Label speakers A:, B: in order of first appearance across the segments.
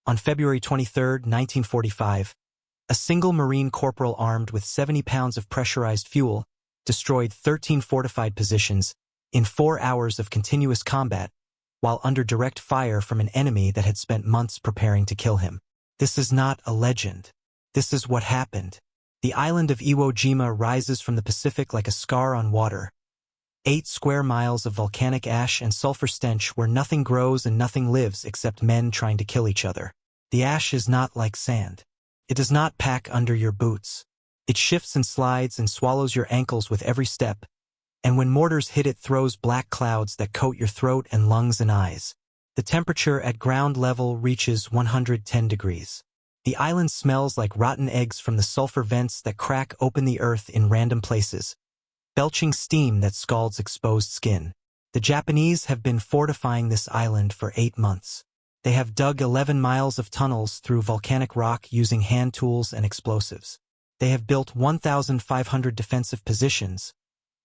A: On February 23, 1945, a single Marine corporal armed with 70 pounds of pressurized fuel destroyed 13 fortified positions in 4 hours of continuous combat while under direct fire from an enemy that had spent months preparing to kill him. This is not a legend. This is what happened. The island of Iwo Jima rises from the Pacific like a scar on water. 8 square miles of volcanic ash and sulfur stench where nothing grows and nothing lives except men trying to kill each other. The ash is not like sand. It does not pack under your boots. It shifts and slides and swallows your ankles with every step, and when mortars hit it throws black clouds that coat your throat and lungs and eyes. The temperature at ground level reaches 110 degrees. The island smells like rotten eggs from the sulfur vents that crack open the earth in random places, belching steam that scalds exposed skin. The Japanese have been fortifying this island for 8 months. They have dug 11 miles of tunnels through volcanic rock using hand tools and explosives. They have built 1,500 defensive positions,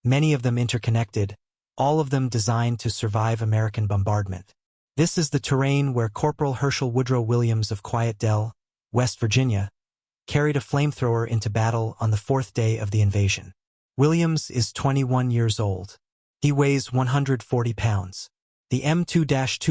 A: many of them interconnected, all of them designed to survive American bombardment. This is the terrain where Corporal Hershel Woodrow Williams of Quiet Dell, West Virginia, carried a flamethrower into battle on the 4th day of the invasion. Williams is 21 years old. He weighs 140 pounds. The M2-2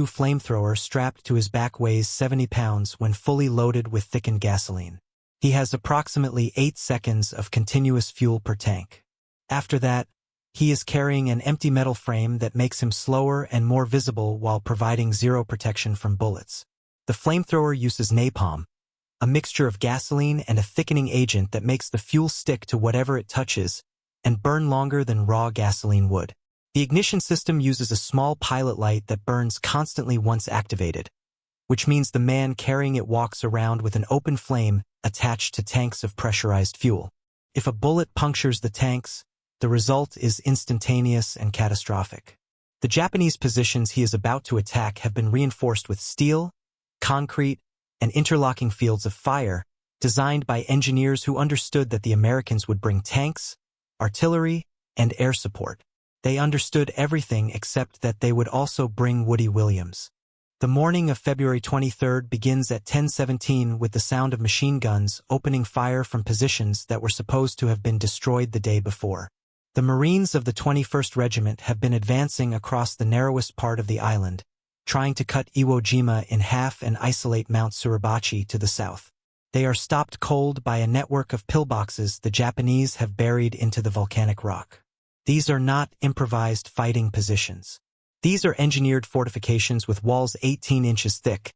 A: flamethrower strapped to his back weighs 70 pounds when fully loaded with thickened gasoline. He has approximately 8 seconds of continuous fuel per tank. After that, he is carrying an empty metal frame that makes him slower and more visible while providing zero protection from bullets. The flamethrower uses napalm, a mixture of gasoline and a thickening agent that makes the fuel stick to whatever it touches and burn longer than raw gasoline would. The ignition system uses a small pilot light that burns constantly once activated, which means the man carrying it walks around with an open flame attached to tanks of pressurized fuel. If a bullet punctures the tanks, the result is instantaneous and catastrophic. The Japanese positions he is about to attack have been reinforced with steel, concrete, and interlocking fields of fire designed by engineers who understood that the Americans would bring tanks, artillery, and air support. They understood everything except that they would also bring Woody Williams. The morning of February 23rd begins at 10:17 with the sound of machine guns opening fire from positions that were supposed to have been destroyed the day before. The Marines of the 21st Regiment have been advancing across the narrowest part of the island, trying to cut Iwo Jima in half and isolate Mount Suribachi to the south. They are stopped cold by a network of pillboxes the Japanese have buried into the volcanic rock. These are not improvised fighting positions. These are engineered fortifications with walls 18 inches thick,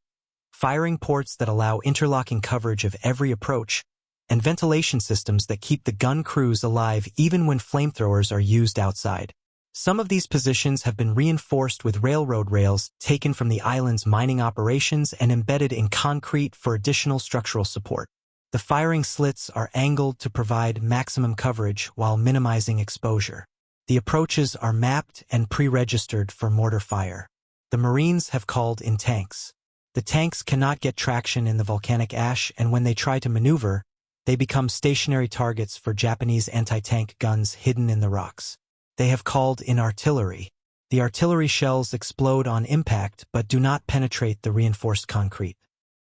A: firing ports that allow interlocking coverage of every approach, and ventilation systems that keep the gun crews alive even when flamethrowers are used outside. Some of these positions have been reinforced with railroad rails taken from the island's mining operations and embedded in concrete for additional structural support. The firing slits are angled to provide maximum coverage while minimizing exposure. The approaches are mapped and pre-registered for mortar fire. The Marines have called in tanks. The tanks cannot get traction in the volcanic ash, and when they try to maneuver, they become stationary targets for Japanese anti-tank guns hidden in the rocks. They have called in artillery. The artillery shells explode on impact but do not penetrate the reinforced concrete.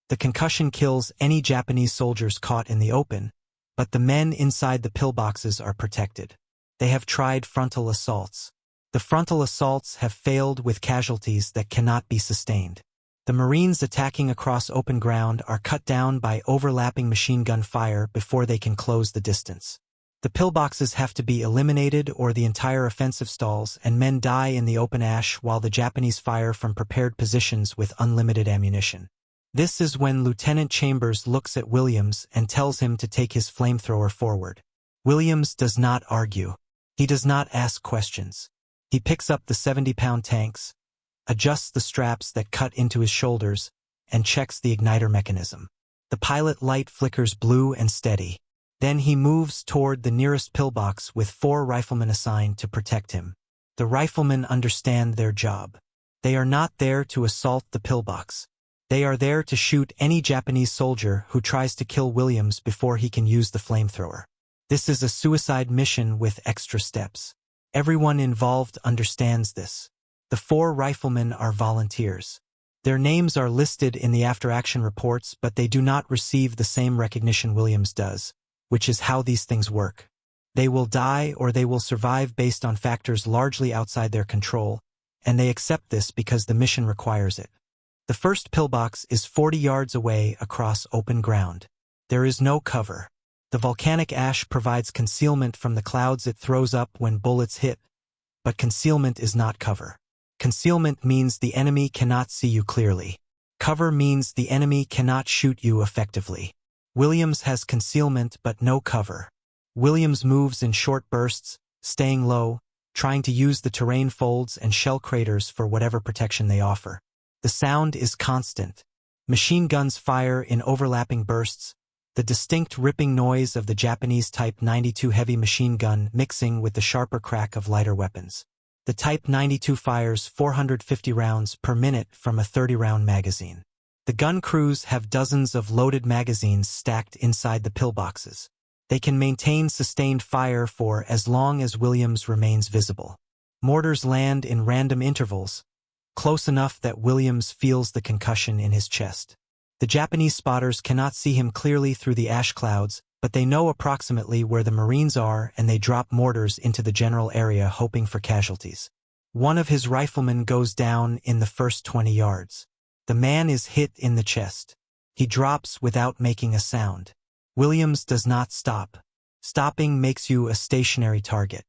A: The concussion kills any Japanese soldiers caught in the open, but the men inside the pillboxes are protected. They have tried frontal assaults. The frontal assaults have failed with casualties that cannot be sustained. The Marines attacking across open ground are cut down by overlapping machine gun fire before they can close the distance. The pillboxes have to be eliminated or the entire offensive stalls and men die in the open ash while the Japanese fire from prepared positions with unlimited ammunition. This is when Lieutenant Chambers looks at Williams and tells him to take his flamethrower forward. Williams does not argue. He does not ask questions. He picks up the 70-pound tanks, adjusts the straps that cut into his shoulders, and checks the igniter mechanism. The pilot light flickers blue and steady. Then he moves toward the nearest pillbox with 4 riflemen assigned to protect him. The riflemen understand their job. They are not there to assault the pillbox. They are there to shoot any Japanese soldier who tries to kill Williams before he can use the flamethrower. This is a suicide mission with extra steps. Everyone involved understands this. The 4 riflemen are volunteers. Their names are listed in the after-action reports, but they do not receive the same recognition Williams does, which is how these things work. They will die or they will survive based on factors largely outside their control, and they accept this because the mission requires it. The first pillbox is 40 yards away across open ground. There is no cover. The volcanic ash provides concealment from the clouds it throws up when bullets hit, but concealment is not cover. Concealment means the enemy cannot see you clearly. Cover means the enemy cannot shoot you effectively. Williams has concealment but no cover. Williams moves in short bursts, staying low, trying to use the terrain folds and shell craters for whatever protection they offer. The sound is constant. Machine guns fire in overlapping bursts, the distinct ripping noise of the Japanese Type 92 heavy machine gun mixing with the sharper crack of lighter weapons. The Type 92 fires 450 rounds per minute from a 30-round magazine. The gun crews have dozens of loaded magazines stacked inside the pillboxes. They can maintain sustained fire for as long as Williams remains visible. Mortars land in random intervals, close enough that Williams feels the concussion in his chest. The Japanese spotters cannot see him clearly through the ash clouds, but they know approximately where the Marines are and they drop mortars into the general area hoping for casualties. One of his riflemen goes down in the first 20 yards. The man is hit in the chest. He drops without making a sound. Williams does not stop. Stopping makes you a stationary target.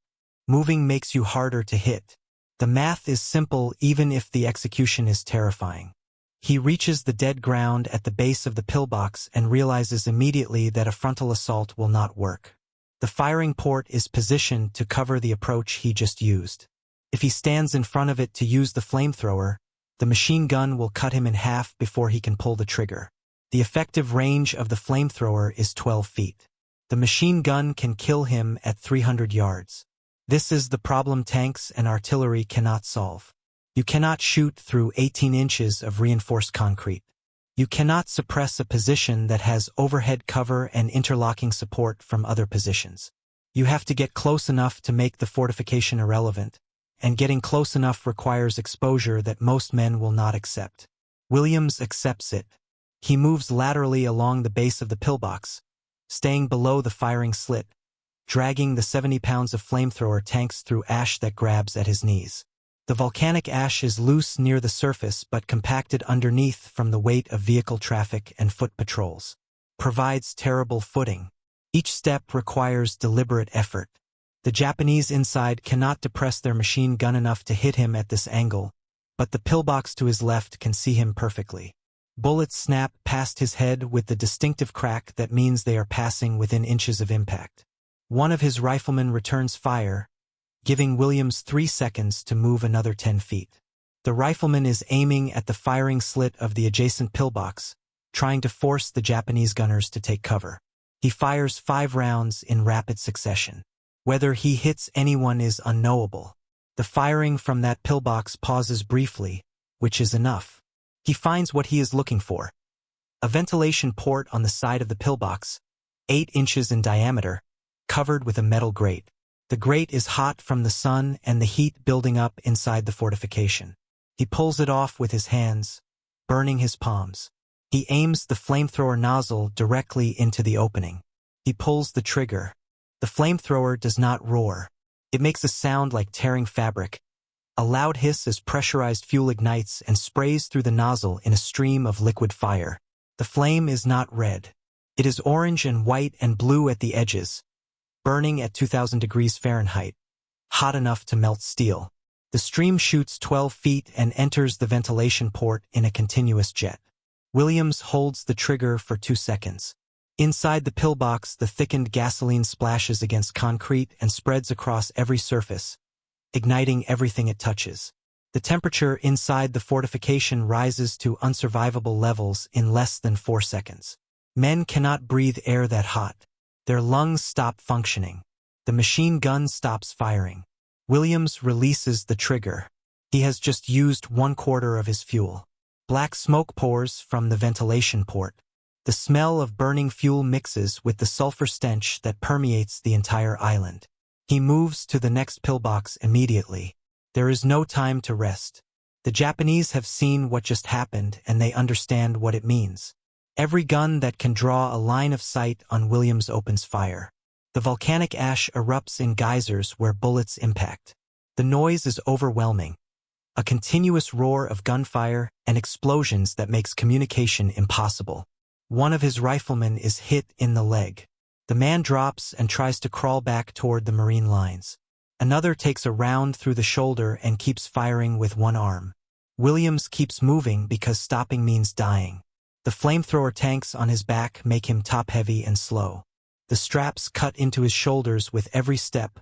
A: Moving makes you harder to hit. The math is simple even if the execution is terrifying. He reaches the dead ground at the base of the pillbox and realizes immediately that a frontal assault will not work. The firing port is positioned to cover the approach he just used. If he stands in front of it to use the flamethrower, the machine gun will cut him in half before he can pull the trigger. The effective range of the flamethrower is 12 feet. The machine gun can kill him at 300 yards. This is the problem tanks and artillery cannot solve. You cannot shoot through 18 inches of reinforced concrete. You cannot suppress a position that has overhead cover and interlocking support from other positions. You have to get close enough to make the fortification irrelevant, and getting close enough requires exposure that most men will not accept. Williams accepts it. He moves laterally along the base of the pillbox, staying below the firing slit, dragging the 70 pounds of flamethrower tanks through ash that grabs at his knees. The volcanic ash is loose near the surface but compacted underneath from the weight of vehicle traffic and foot patrols. Provides terrible footing. Each step requires deliberate effort. The Japanese inside cannot depress their machine gun enough to hit him at this angle, but the pillbox to his left can see him perfectly. Bullets snap past his head with the distinctive crack that means they are passing within inches of impact. One of his riflemen returns fire, giving Williams 3 seconds to move another 10 feet. The rifleman is aiming at the firing slit of the adjacent pillbox, trying to force the Japanese gunners to take cover. He fires 5 rounds in rapid succession. Whether he hits anyone is unknowable. The firing from that pillbox pauses briefly, which is enough. He finds what he is looking for. A ventilation port on the side of the pillbox, 8 inches in diameter, covered with a metal grate. The grate is hot from the sun and the heat building up inside the fortification. He pulls it off with his hands, burning his palms. He aims the flamethrower nozzle directly into the opening. He pulls the trigger. The flamethrower does not roar. It makes a sound like tearing fabric. A loud hiss as pressurized fuel ignites and sprays through the nozzle in a stream of liquid fire. The flame is not red. It is orange and white and blue at the edges, burning at 2000 degrees Fahrenheit, hot enough to melt steel. The stream shoots 12 feet and enters the ventilation port in a continuous jet. Williams holds the trigger for 2 seconds. Inside the pillbox, the thickened gasoline splashes against concrete and spreads across every surface, igniting everything it touches. The temperature inside the fortification rises to unsurvivable levels in less than 4 seconds. Men cannot breathe air that hot. Their lungs stop functioning. The machine gun stops firing. Williams releases the trigger. He has just used 1/4 of his fuel. Black smoke pours from the ventilation port. The smell of burning fuel mixes with the sulfur stench that permeates the entire island. He moves to the next pillbox immediately. There is no time to rest. The Japanese have seen what just happened and they understand what it means. Every gun that can draw a line of sight on Williams opens fire. The volcanic ash erupts in geysers where bullets impact. The noise is overwhelming. A continuous roar of gunfire and explosions that makes communication impossible. One of his riflemen is hit in the leg. The man drops and tries to crawl back toward the Marine lines. Another takes a round through the shoulder and keeps firing with one arm. Williams keeps moving because stopping means dying. The flamethrower tanks on his back make him top-heavy and slow. The straps cut into his shoulders with every step,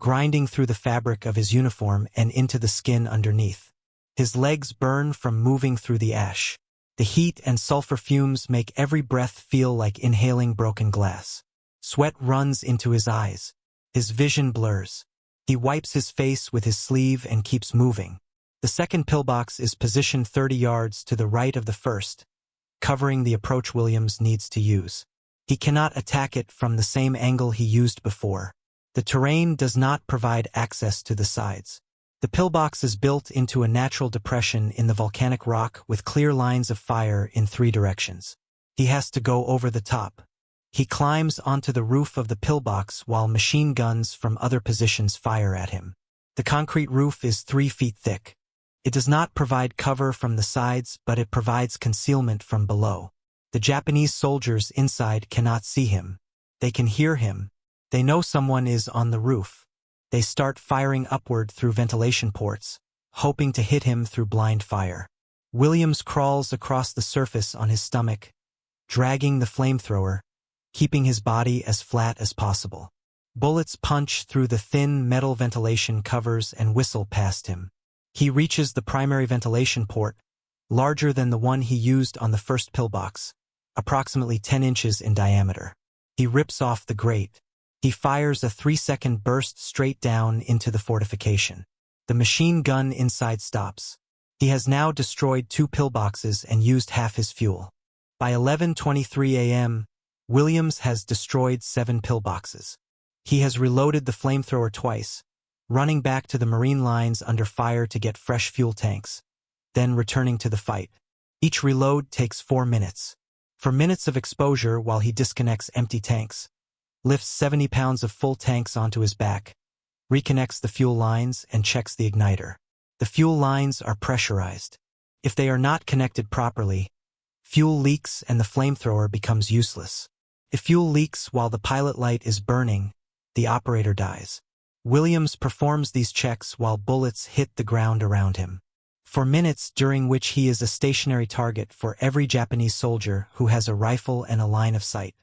A: grinding through the fabric of his uniform and into the skin underneath. His legs burn from moving through the ash. The heat and sulfur fumes make every breath feel like inhaling broken glass. Sweat runs into his eyes. His vision blurs. He wipes his face with his sleeve and keeps moving. The second pillbox is positioned 30 yards to the right of the first, covering the approach Williams needs to use. He cannot attack it from the same angle he used before. The terrain does not provide access to the sides. The pillbox is built into a natural depression in the volcanic rock with clear lines of fire in 3 directions. He has to go over the top. He climbs onto the roof of the pillbox while machine guns from other positions fire at him. The concrete roof is 3 feet thick. It does not provide cover from the sides, but it provides concealment from below. The Japanese soldiers inside cannot see him. They can hear him. They know someone is on the roof. They start firing upward through ventilation ports, hoping to hit him through blind fire. Williams crawls across the surface on his stomach, dragging the flamethrower, keeping his body as flat as possible. Bullets punch through the thin metal ventilation covers and whistle past him. He reaches the primary ventilation port, larger than the one he used on the first pillbox, approximately 10 inches in diameter. He rips off the grate. He fires a 3-second burst straight down into the fortification. The machine gun inside stops. He has now destroyed 2 pillboxes and used half his fuel. By 11:23 a.m., Williams has destroyed 7 pillboxes. He has reloaded the flamethrower twice, running back to the Marine lines under fire to get fresh fuel tanks, then returning to the fight. Each reload takes 4 minutes. For minutes of exposure while he disconnects empty tanks, lifts 70 pounds of full tanks onto his back, reconnects the fuel lines and checks the igniter. The fuel lines are pressurized. If they are not connected properly, fuel leaks and the flamethrower becomes useless. If fuel leaks while the pilot light is burning, the operator dies. Williams performs these checks while bullets hit the ground around him. For minutes during which he is a stationary target for every Japanese soldier who has a rifle and a line of sight.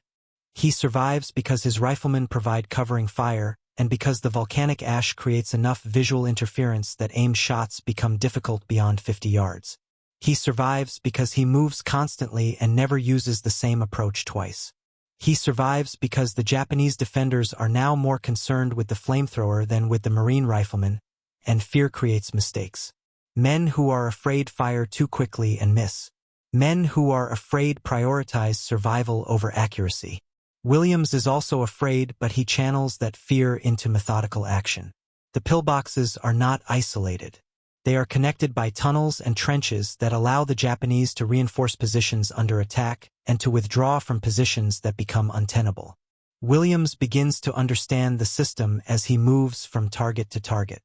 A: He survives because his riflemen provide covering fire and because the volcanic ash creates enough visual interference that aimed shots become difficult beyond 50 yards. He survives because he moves constantly and never uses the same approach twice. He survives because the Japanese defenders are now more concerned with the flamethrower than with the Marine riflemen, and fear creates mistakes. Men who are afraid fire too quickly and miss. Men who are afraid prioritize survival over accuracy. Williams is also afraid, but he channels that fear into methodical action. The pillboxes are not isolated. They are connected by tunnels and trenches that allow the Japanese to reinforce positions under attack and to withdraw from positions that become untenable. Williams begins to understand the system as he moves from target to target.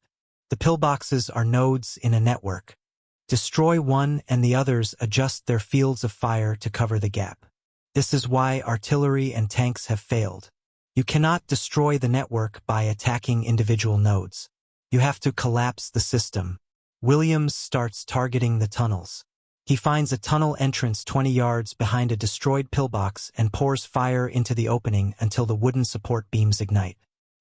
A: The pillboxes are nodes in a network. Destroy one and the others adjust their fields of fire to cover the gap. This is why artillery and tanks have failed. You cannot destroy the network by attacking individual nodes. You have to collapse the system. Williams starts targeting the tunnels. He finds a tunnel entrance 20 yards behind a destroyed pillbox and pours fire into the opening until the wooden support beams ignite.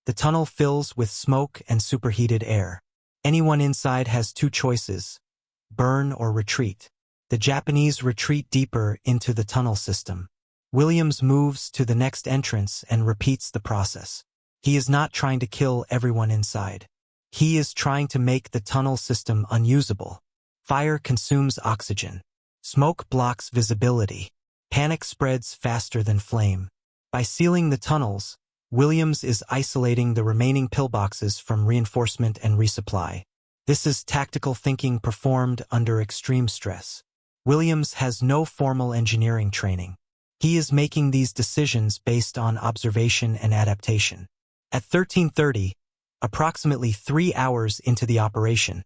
A: The tunnel fills with smoke and superheated air. Anyone inside has 2 choices: burn or retreat. The Japanese retreat deeper into the tunnel system. Williams moves to the next entrance and repeats the process. He is not trying to kill everyone inside. He is trying to make the tunnel system unusable. Fire consumes oxygen. Smoke blocks visibility. Panic spreads faster than flame. By sealing the tunnels, Williams is isolating the remaining pillboxes from reinforcement and resupply. This is tactical thinking performed under extreme stress. Williams has no formal engineering training. He is making these decisions based on observation and adaptation. At 13:30, approximately 3 hours into the operation,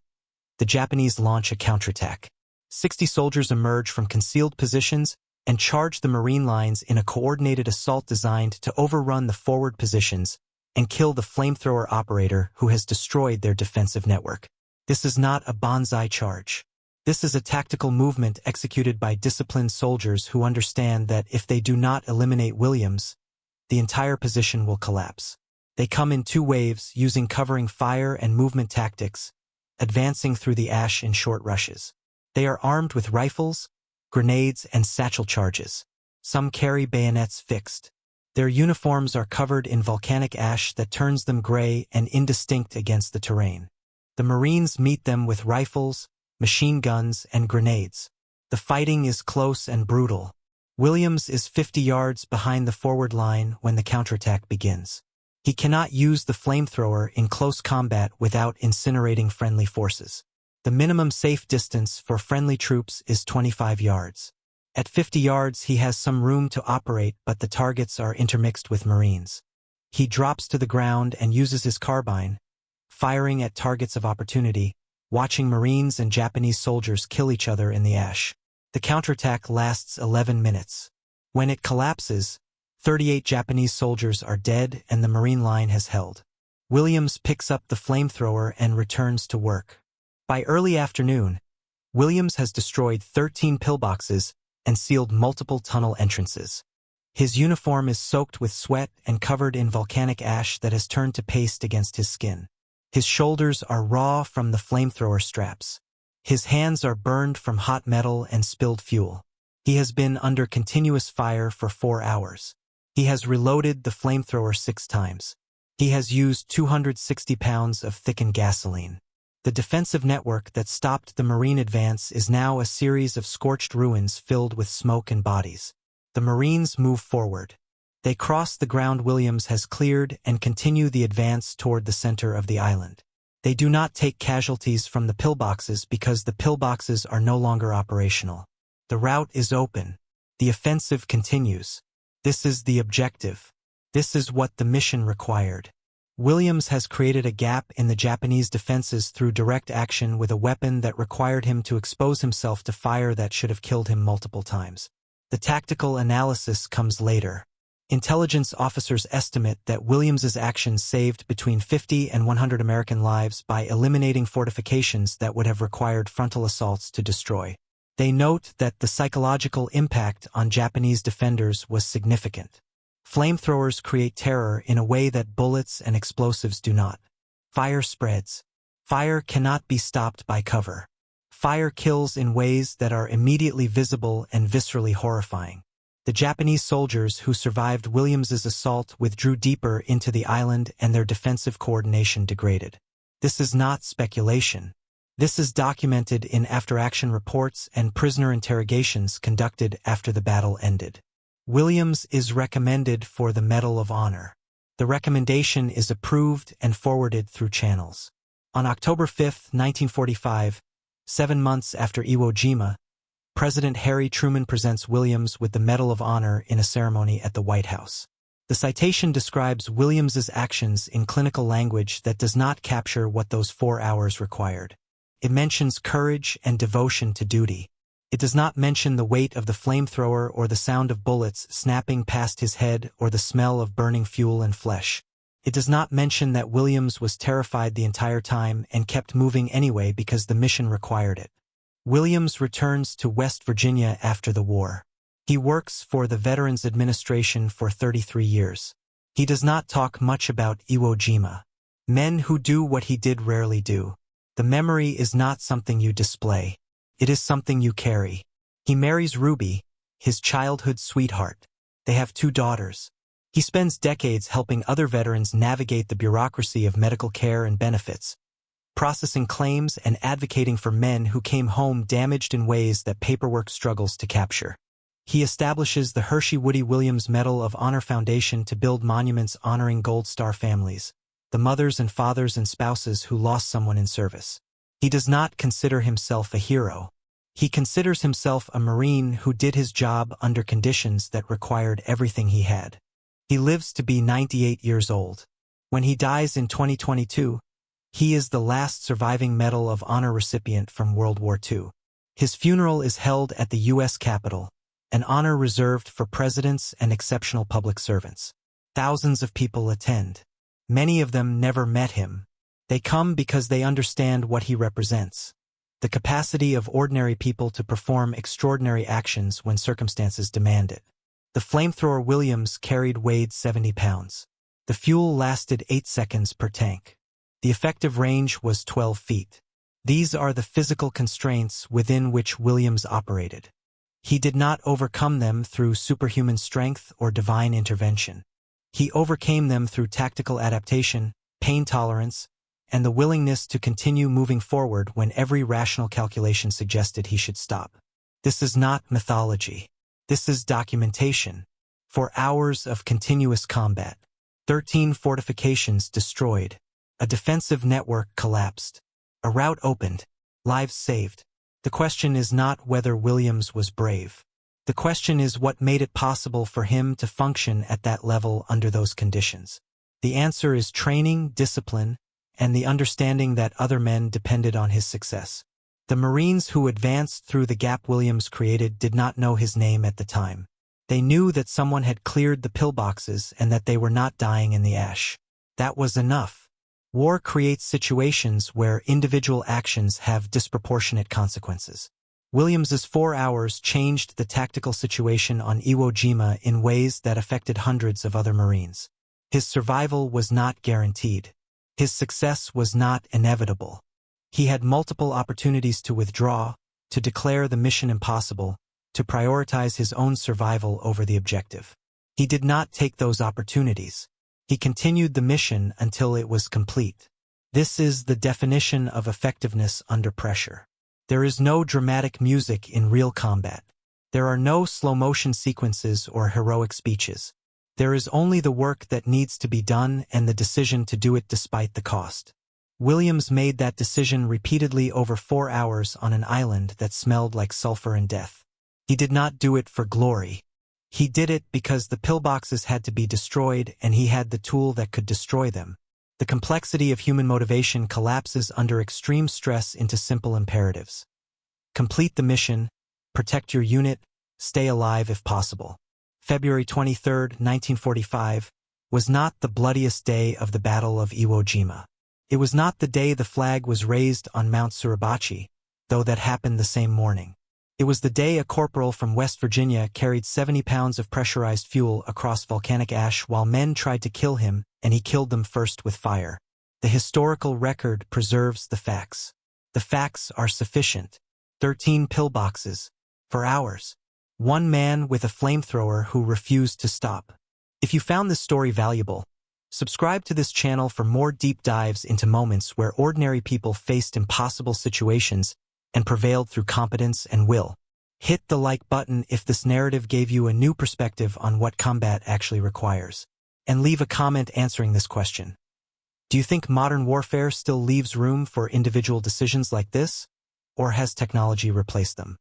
A: the Japanese launch a counterattack. 60 soldiers emerge from concealed positions and charge the Marine lines in a coordinated assault designed to overrun the forward positions and kill the flamethrower operator who has destroyed their defensive network. This is not a banzai charge. This is a tactical movement executed by disciplined soldiers who understand that if they do not eliminate Williams, the entire position will collapse. They come in 2 waves using covering fire and movement tactics, advancing through the ash in short rushes. They are armed with rifles, grenades, and satchel charges. Some carry bayonets fixed. Their uniforms are covered in volcanic ash that turns them gray and indistinct against the terrain. The Marines meet them with rifles, machine guns, and grenades. The fighting is close and brutal. Williams is 50 yards behind the forward line when the counterattack begins. He cannot use the flamethrower in close combat without incinerating friendly forces. The minimum safe distance for friendly troops is 25 yards. At 50 yards, he has some room to operate, but the targets are intermixed with Marines. He drops to the ground and uses his carbine, firing at targets of opportunity, watching Marines and Japanese soldiers kill each other in the ash. The counterattack lasts 11 minutes. When it collapses, 38 Japanese soldiers are dead and the Marine line has held. Williams picks up the flamethrower and returns to work. By early afternoon, Williams has destroyed 13 pillboxes and sealed multiple tunnel entrances. His uniform is soaked with sweat and covered in volcanic ash that has turned to paste against his skin. His shoulders are raw from the flamethrower straps. His hands are burned from hot metal and spilled fuel. He has been under continuous fire for 4 hours. He has reloaded the flamethrower 6 times. He has used 260 pounds of thickened gasoline. The defensive network that stopped the Marine advance is now a series of scorched ruins filled with smoke and bodies. The Marines move forward. They cross the ground Williams has cleared and continue the advance toward the center of the island. They do not take casualties from the pillboxes because the pillboxes are no longer operational. The route is open. The offensive continues. This is the objective. This is what the mission required. Williams has created a gap in the Japanese defenses through direct action with a weapon that required him to expose himself to fire that should have killed him multiple times. The tactical analysis comes later. Intelligence officers estimate that Williams's actions saved between 50 and 100 American lives by eliminating fortifications that would have required frontal assaults to destroy. They note that the psychological impact on Japanese defenders was significant. Flamethrowers create terror in a way that bullets and explosives do not. Fire spreads. Fire cannot be stopped by cover. Fire kills in ways that are immediately visible and viscerally horrifying. The Japanese soldiers who survived Williams's assault withdrew deeper into the island and their defensive coordination degraded. This is not speculation. This is documented in after-action reports and prisoner interrogations conducted after the battle ended. Williams is recommended for the Medal of Honor. The recommendation is approved and forwarded through channels. On October 5, 1945, 7 months after Iwo Jima, President Harry Truman presents Williams with the Medal of Honor in a ceremony at the White House. The citation describes Williams's actions in clinical language that does not capture what those 4 hours required. It mentions courage and devotion to duty. It does not mention the weight of the flamethrower or the sound of bullets snapping past his head or the smell of burning fuel and flesh. It does not mention that Williams was terrified the entire time and kept moving anyway because the mission required it. Williams returns to West Virginia after the war. He works for the Veterans Administration for 33 years. He does not talk much about Iwo Jima. Men who do what he did rarely do. The memory is not something you display. It is something you carry. He marries Ruby, his childhood sweetheart. They have 2 daughters. He spends decades helping other veterans navigate the bureaucracy of medical care and benefits, processing claims and advocating for men who came home damaged in ways that paperwork struggles to capture. He establishes the Hershel Woody Williams Medal of Honor Foundation to build monuments honoring Gold Star families, the mothers and fathers and spouses who lost someone in service. He does not consider himself a hero. He considers himself a Marine who did his job under conditions that required everything he had. He lives to be 98 years old. When he dies in 2022, he is the last surviving Medal of Honor recipient from World War II. His funeral is held at the U.S. Capitol, an honor reserved for presidents and exceptional public servants. Thousands of people attend. Many of them never met him. They come because they understand what he represents. The capacity of ordinary people to perform extraordinary actions when circumstances demand it. The flamethrower Williams weighed 70 pounds. The fuel lasted 8 seconds per tank. The effective range was 12 feet. These are the physical constraints within which Williams operated. He did not overcome them through superhuman strength or divine intervention. He overcame them through tactical adaptation, pain tolerance, and the willingness to continue moving forward when every rational calculation suggested he should stop. This is not mythology. This is documentation. For hours of continuous combat, 13 fortifications destroyed, a defensive network collapsed, a route opened, lives saved. The question is not whether Williams was brave. The question is what made it possible for him to function at that level under those conditions. The answer is training, discipline, and the understanding that other men depended on his success. The Marines who advanced through the gap Williams created did not know his name at the time. They knew that someone had cleared the pillboxes and that they were not dying in the ash. That was enough. War creates situations where individual actions have disproportionate consequences. Williams's 4 hours changed the tactical situation on Iwo Jima in ways that affected hundreds of other Marines. His survival was not guaranteed. His success was not inevitable. He had multiple opportunities to withdraw, to declare the mission impossible, to prioritize his own survival over the objective. He did not take those opportunities. He continued the mission until it was complete. This is the definition of effectiveness under pressure. There is no dramatic music in real combat. There are no slow-motion sequences or heroic speeches. There is only the work that needs to be done and the decision to do it despite the cost. Williams made that decision repeatedly over 4 hours on an island that smelled like sulfur and death. He did not do it for glory. He did it because the pillboxes had to be destroyed and he had the tool that could destroy them. The complexity of human motivation collapses under extreme stress into simple imperatives. Complete the mission, protect your unit, stay alive if possible. February 23, 1945, was not the bloodiest day of the Battle of Iwo Jima. It was not the day the flag was raised on Mount Suribachi, though that happened the same morning. It was the day a corporal from West Virginia carried 70 pounds of pressurized fuel across volcanic ash while men tried to kill him, and he killed them first with fire. The historical record preserves the facts. The facts are sufficient. 13 pillboxes. For hours. One man with a flamethrower who refused to stop. If you found this story valuable, subscribe to this channel for more deep dives into moments where ordinary people faced impossible situations and prevailed through competence and will. Hit the like button if this narrative gave you a new perspective on what combat actually requires. And leave a comment answering this question. Do you think modern warfare still leaves room for individual decisions like this? Or has technology replaced them?